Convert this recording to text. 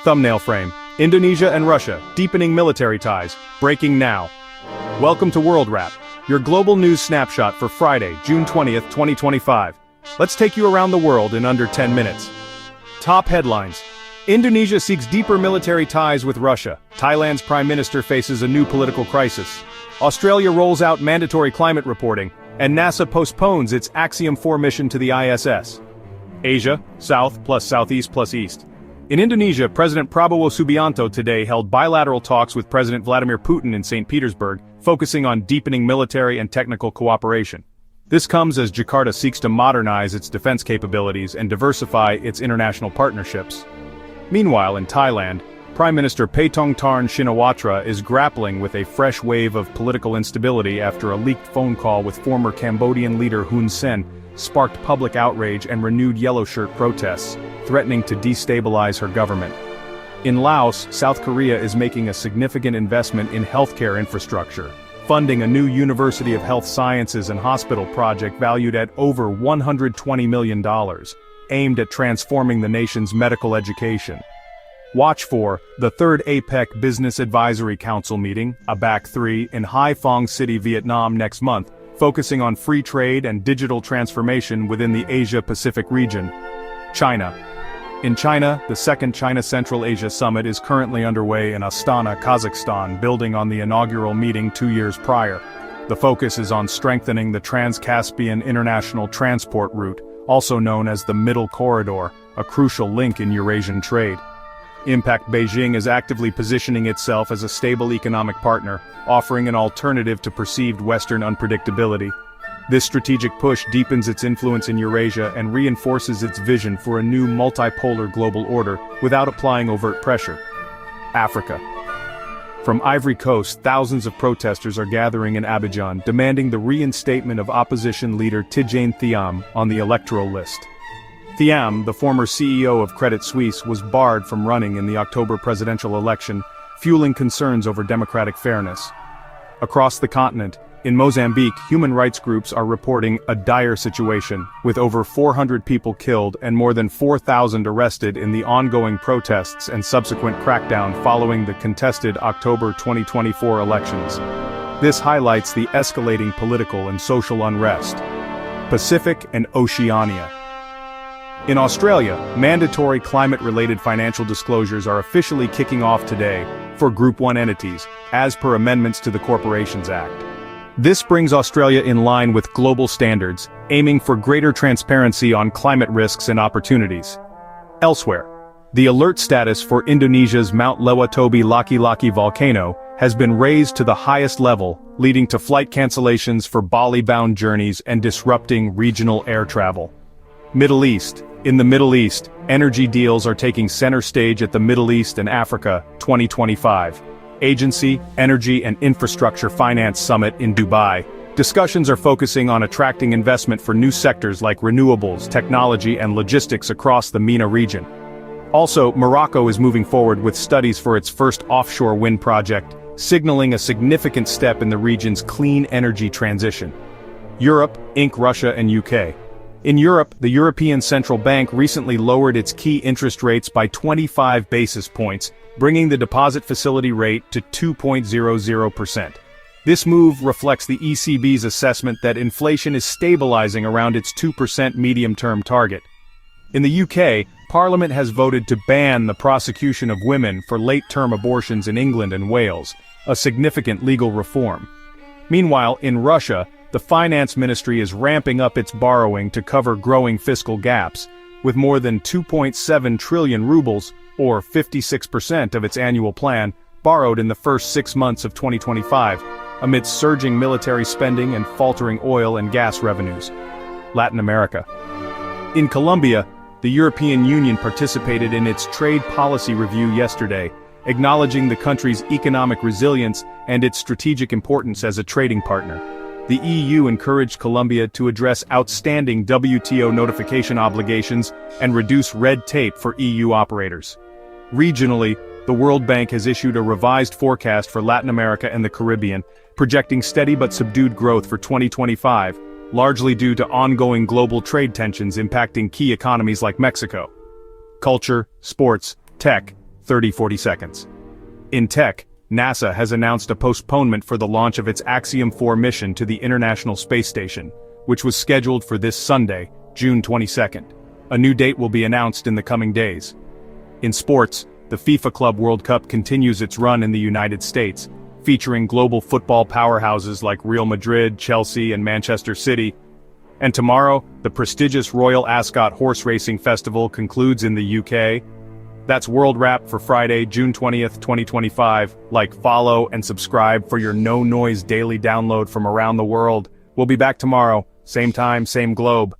Thumbnail frame. Indonesia and Russia, deepening military ties. Breaking now. Welcome to World Wrap, your global news snapshot for Friday, June 20th, 2025. Let's take you around the world in under 10 minutes. Top headlines. Indonesia seeks deeper military ties with Russia. Thailand's prime minister faces a new political crisis. Australia rolls out mandatory climate reporting, and NASA postpones its Axiom 4 mission to the ISS. Asia, South plus Southeast plus East. In Indonesia, President Prabowo Subianto today held bilateral talks with President Vladimir Putin in St. Petersburg, focusing on deepening military and technical cooperation. This comes as Jakarta seeks to modernize its defense capabilities and diversify its international partnerships. Meanwhile, in Thailand, Prime Minister Paetongtarn Shinawatra is grappling with a fresh wave of political instability after a leaked phone call with former Cambodian leader Hun Sen sparked public outrage and renewed yellow shirt protests, threatening to destabilize her government. In Laos, South Korea is making a significant investment in healthcare infrastructure, funding a new University of Health Sciences and Hospital project valued at over $120 million. Aimed at transforming the nation's medical education. Watch for the third APEC Business Advisory Council meeting, ABAC 3, in Hai Phong City, Vietnam next month, focusing on free trade and digital transformation within the Asia-Pacific region. China. In China, the second China Central Asia Summit is currently underway in Astana, Kazakhstan, building on the inaugural meeting 2 years prior. The focus is on strengthening the Trans-Caspian International Transport Route, also known as the Middle Corridor, a crucial link in Eurasian trade. Impact Beijing is actively positioning itself as a stable economic partner, offering an alternative to perceived Western unpredictability. This strategic push deepens its influence in Eurasia and reinforces its vision for a new multipolar global order without applying overt pressure. Africa. From Ivory Coast, thousands of protesters are gathering in Abidjan, demanding the reinstatement of opposition leader Tidjane Thiam on the electoral list. Thiam, the former CEO of Credit Suisse, was barred from running in the October presidential election, fueling concerns over democratic fairness. Across the continent, in Mozambique, human rights groups are reporting a dire situation, with over 400 people killed and more than 4,000 arrested in the ongoing protests and subsequent crackdown following the contested October 2024 elections. This highlights the escalating political and social unrest. Pacific and Oceania. In Australia, mandatory climate-related financial disclosures are officially kicking off today for Group 1 entities, as per amendments to the Corporations Act. This brings Australia in line with global standards, aiming for greater transparency on climate risks and opportunities. Elsewhere, the alert status for Indonesia's Mount Lewatobi Laki-Laki volcano has been raised to the highest level, leading to flight cancellations for Bali-bound journeys and disrupting regional air travel. Middle East. In the Middle East, energy deals are taking center stage at the Middle East and Africa 2025 Agency, Energy and Infrastructure Finance Summit in Dubai. Discussions are focusing on attracting investment for new sectors like renewables, technology and logistics across the MENA region. Also, Morocco is moving forward with studies for its first offshore wind project, signaling a significant step in the region's clean energy transition. Europe, Inc. Russia and UK. In Europe, the European Central Bank recently lowered its key interest rates by 25 basis points, bringing the deposit facility rate to 2.00%. This move reflects the ECB's assessment that inflation is stabilizing around its 2% medium-term target. In the UK, Parliament has voted to ban the prosecution of women for late-term abortions in England and Wales, a significant legal reform. Meanwhile, in Russia, the finance ministry is ramping up its borrowing to cover growing fiscal gaps, with more than 2.7 trillion rubles, or 56% of its annual plan, borrowed in the first 6 months of 2025, amidst surging military spending and faltering oil and gas revenues. Latin America. In Colombia, the European Union participated in its trade policy review yesterday, acknowledging the country's economic resilience and its strategic importance as a trading partner. The EU encouraged Colombia to address outstanding WTO notification obligations and reduce red tape for EU operators. Regionally, the World Bank has issued a revised forecast for Latin America and the Caribbean, projecting steady but subdued growth for 2025, largely due to ongoing global trade tensions impacting key economies like Mexico. Culture, sports, tech, 30-40 seconds. In tech, NASA has announced a postponement for the launch of its Axiom 4 mission to the International Space Station, which was scheduled for this Sunday, June 22nd. A new date will be announced in the coming days. In sports, the FIFA Club World Cup continues its run in the United States, featuring global football powerhouses like Real Madrid, Chelsea, and Manchester City. And tomorrow, the prestigious Royal Ascot Horse Racing Festival concludes in the UK. That's World Wrap for Friday, June 20th, 2025. Like, follow, and subscribe for your no-noise daily download from around the world. We'll be back tomorrow, same time, same globe.